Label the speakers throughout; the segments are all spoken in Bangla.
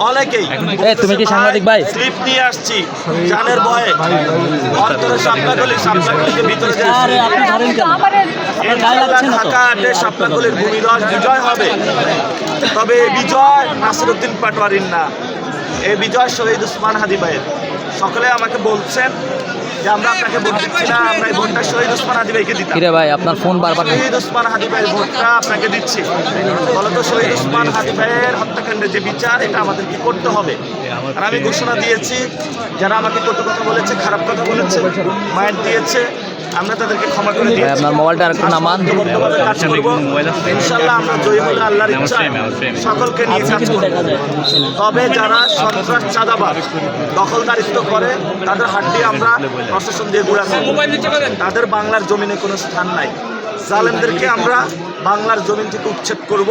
Speaker 1: অনেকেই
Speaker 2: তুমি কি সাংবাদিক ভাই?
Speaker 1: স্লিপ নিয়ে আসছি জানের ভয়ে, অন্তরে শাপলাকলির ভিতরে ঢাকা আড্ডে শাপলাকলির ভূমিধস বিজয় হবে। তবে এই বিজয় নাসিরউদ্দিন পাটোয়ারির না, এই বিজয় শহীদ উসমান হাদি ভাইয়ের। সকলে আমাকে বলছেন যে আমরা আপনাকে ভোট দিচ্ছি না, আমরা এই ভোটটা শহীদ উসমান হাদি ভাইকে দিতাম।
Speaker 2: কিরে ভাই আপনার ফোন বারবার
Speaker 1: শহীদ উসমান হাদি ভাইয়ের ভোটটা আপনাকে দিচ্ছি। ফলত শহীদ উসমান হাদি ভাইয়ের হত্যাকাণ্ডের যে বিচার, এটা আমাদেরকে করতে হবে। আর আমি ঘোষণা দিয়েছি, যারা আমাকে কটু কথা বলেছে, খারাপ কথা বলেছে, মায়ের দিয়েছে, আমরা তাদেরকে ক্ষমা করে দিয়েছি।
Speaker 2: আপনার মোবাইলটা আরেকটু নামান।
Speaker 1: কাজ করব ইনশাআল্লাহ, আমরা জয়ী হলে আল্লাহর ইচ্ছা সকলকে নিয়ে কাজ করব। তবে যারা সন্ত্রাস, চাঁদাবাজ, দখলদারিত্ব করে, তাদের হাড্ডি আমরা প্রশাসন দিয়ে গুঁড়া করব। তাদের বাংলার জমিনে কোনো স্থান নাই। জালেমদেরকে আমরা বাংলার জমিন থেকে উচ্ছেদ করব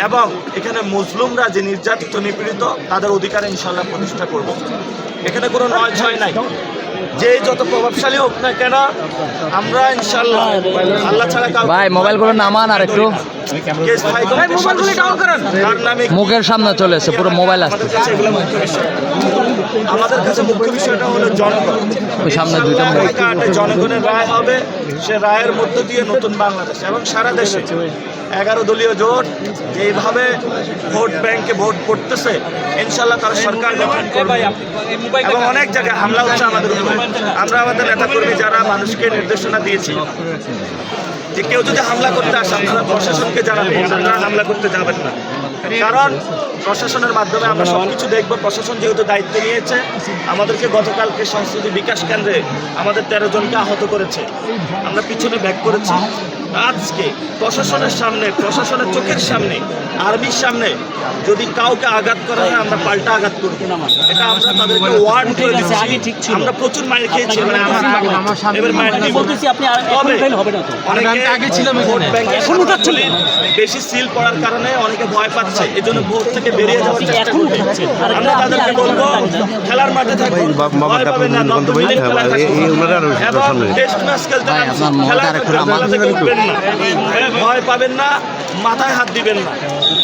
Speaker 1: এবং এখানে মুসলিমরা যে নির্যাতিত, নিপীড়িত, তাদের অধিকার ইনশাআল্লাহ প্রতিষ্ঠা করব। এখানে কোনো নয় ছয় নাই। যে যত প্রভাবশালী হোক না কেন, আমরা ইনশাআল্লাহ আল্লাহ ছাড়া
Speaker 2: ভাই মোবাইলগুলো নামান আর একটু। মুখের সামনে চলে এসে পুরো মোবাইল আসছে।
Speaker 1: আমাদের কাছে মুখ্য বিষয়টা হলো জনগণ।
Speaker 2: সামনে দুইটা
Speaker 1: জনগণের রায় হবে, সে রায়ের মধ্য দিয়ে নতুন বাংলাদেশ এবং সারা দেশে 11 দলীয় জোট যেইভাবে ভোট ব্যাংকে ভোট পড়তেছে, ইনশাআল্লাহ তারা সরকার গঠন করবে। এবং অনেক জায়গায় হামলা হচ্ছে আমাদের উপরে। আমরা আমাদের নেতাকর্মী যারা মানুষকে নির্দেশনা দিয়েছি যে কেউ যদি হামলা করতে আসে, আপনারা প্রশাসনকে জানাবেন, আপনারা হামলা করতে যাবেন না। কারণ প্রশাসনের মাধ্যমে আমরা সবকিছু দেখব। প্রশাসন যেহেতু দায়িত্ব নিয়েছে, আমাদেরকে গতকালকে সংস্কৃতি বিকাশ কেন্দ্রে আমাদের 13 জনকে আহত করেছে, আমরা পিছনে ব্যাক করেছি। আজকে প্রশাসনের সামনে, প্রশাসনের চোখের সামনে, আর্মির সামনে যদি কাউকে আঘাত করা হয়, আমরা পাল্টা আঘাত করব। এটা আমরা তাদেরকে ওয়ার্ন করে দিচ্ছি। আমরা প্রচুর মাইর খেয়েছি, এবার মাইর বলতেছি। আপনি বেশি সিল পড়ার কারণে অনেকে ভয় পাচ্ছে, এই জন্য ভোট থেকে বেরিয়ে যাওয়ার চেষ্টা করছে। আমরা তাদেরকে বলবো, খেলার মাঠে থাকুন, ভয় পাবেন না, 90 মিনিট খেলা এবং টেস্ট ম্যাচ খেলতে ভয় পাবেন না, মাথায় হাত দিবেন না।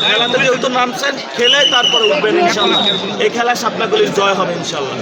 Speaker 1: খেলাতে যেহেতু নামছেন, খেলে তারপরে উঠবেন ইনশাআল্লাহ। এই খেলা শাপলাকলির জয় হবে ইনশাআল্লাহ।